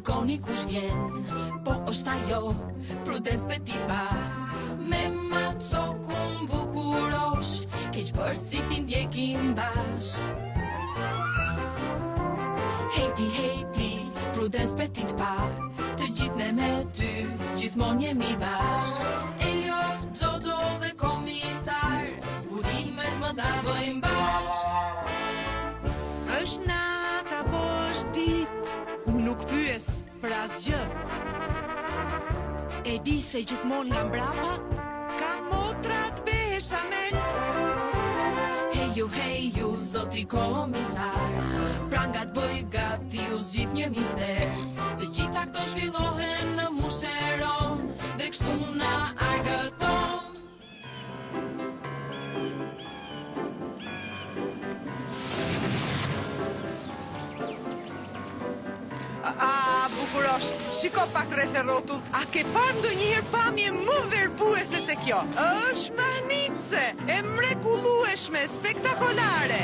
shikoni kush vjen, po është ajo, Prudence Petit pa. Me maqokun bukurosh, keq për si ti ndjekim bashk. Hejti, Prudence Petit pa, të gjithë ne me ty, gjithmonë jemi bashk. Elliot, Jojo dhe komisar, zburimet më davojmë bashk. Është nat apo është ditë, unë nuk pyes për asgjë. E di se gjithmonë nga mbrapa, ka motrat beshamel. Heju, zoti komisar, prangat bëj gati u zgjidh një mister. Të gjitha këto zhvillohen në musheron, dhe kështu na argëton. Bukurosh, shiko pak rreth e rrotullt. A ke parë ndonjëherë pamje më verbuese se kjo? Është manice, e mrekullueshme, spektakolare.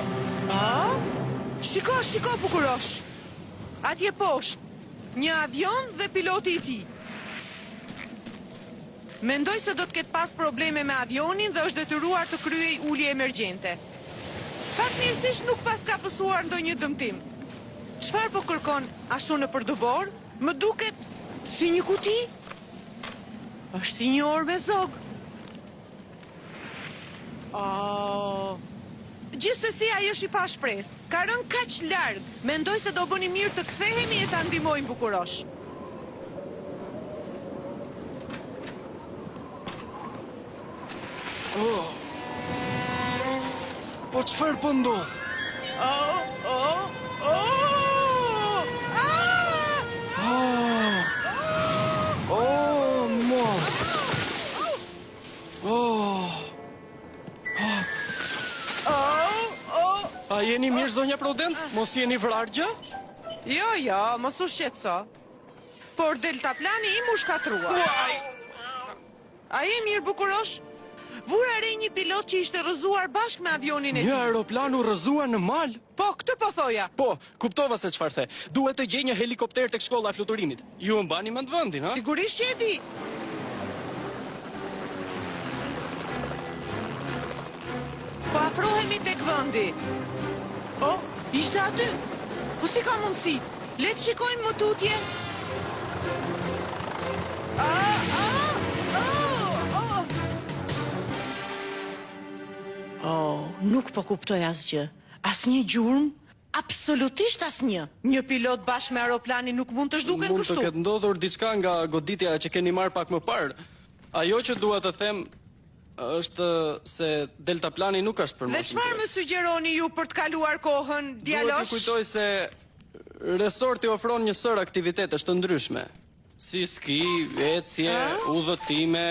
Shiko, Bukurosh. Atje poshtë, një avion dhe piloti i tij. Mendoj se do të ketë pas probleme me avionin dhe është detyruar të kryej ulje emergjente. Fatmirësisht nuk pas ka pësuar ndonjë dëmtim. Çfarë po kërkon ashtu në përdobor? Më duket si një kuti. Është si një orë me zog. Gjithsesi ai është i pa shpresë. Ka rënë kaq larg. Mendoj se do bëni mirë të kthehemi e ta ndihmojmë Bukurosh. Po çfarë po ndodh? Mos. A jeni mirë, zonja Prudence? Mos jeni vrarë gjë? Jo, mos u shqetëso. Por deltaplani im u shkatrua. A je mirë, Bukurosh? Vura re një pilot që ishte rrëzuar bashkë me avionin e tij. Një aeroplan u rrëzua në mal? Po, këtë po thoja. Po, kuptova se çfarë the. Duhet të gjej një helikopter tek shkolla e fluturimit. Ju mbani mend vendin, ha? Sigurisht që e di. Po afrohemi tek vendi. Ishte aty. Po si ka mundësi? Le të shikojmë më tutje. Nuk po kuptoj asgjë. Asnjë gjurmë, absolutisht asnjë. Një pilot bashkë me aeroplanin nuk mund të zhduken kështu. Mund të ketë ndodhur diçka nga goditja që keni marrë pak më parë. Ajo që dua të them është se deltaplani nuk është për Dhe çfarë më sugjeroni ju për të kaluar kohën, djalosh? Duhet të kujtoj se resorti ofron një sër aktivitetesh të ndryshme, si ski, ecje, udhëtime.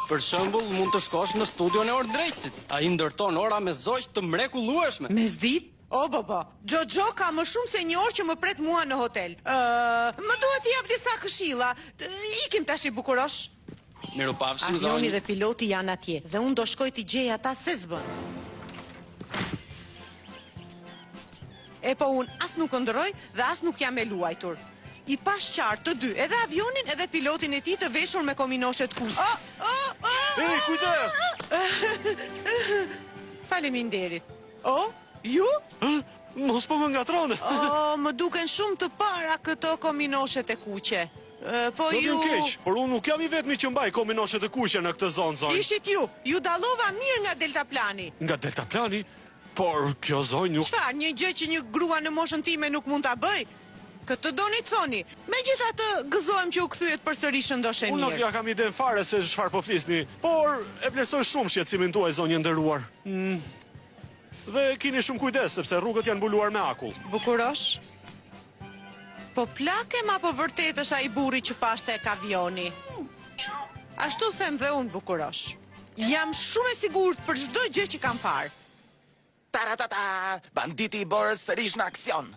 Për shembull, mund të shkosh në studion e ordrejtësit. Ai ndërton ora me zogj të mrekullueshme. Mesditë? Baba, Jojo ka më shumë se një orë që më pret mua në hotel. Më duhet t'i jap disa këshilla. Ikim tash, Bukurosh. Mirupafshim, zonjë. Avioni dhe piloti janë atje dhe unë do shkoj t'i gjej ata se s'bën. Po unë as nuk ëndrroj dhe as nuk jam e luajtur. I pash qartë të dy, edhe avionin edhe pilotin e tij të veshur me kominoshe të kuq. Ej, kujdes! Faleminderit. Ju? Mos po më ngatrone. Më duken shumë të para këto kominoshet e kuqe. Po Do ju... t'jem keq, por unë nuk jam i vetmi që mbaj kominoshet e kuqe në këtë zonë, zonjë. Ishit ju dallova mirë nga deltaplani. Nga deltaplani? Por kjo zonjë nuk... Çfarë, një gjë që një grua në moshën time nuk mund ta bëj? Këtë doni thoni. Megjithatë, gëzohem që u kthyet përsëri shëndoshë mirë. Unë nuk ja kam iden fare se çfarë po flisni, por e vlerësoj shumë shqetësimin tuaj, zonjë nderuar. Dhe keni shumë kujdes sepse rrugët janë mbuluar me akull. Bukurosh? Po plakem apo vërtet është ai burri që pash tek avioni? Ashtu them dhe unë, Bukurosh. Jam shumë e sigurt për çdo gjë që kam parë. Taratata, banditi i Borës sërish në aksion.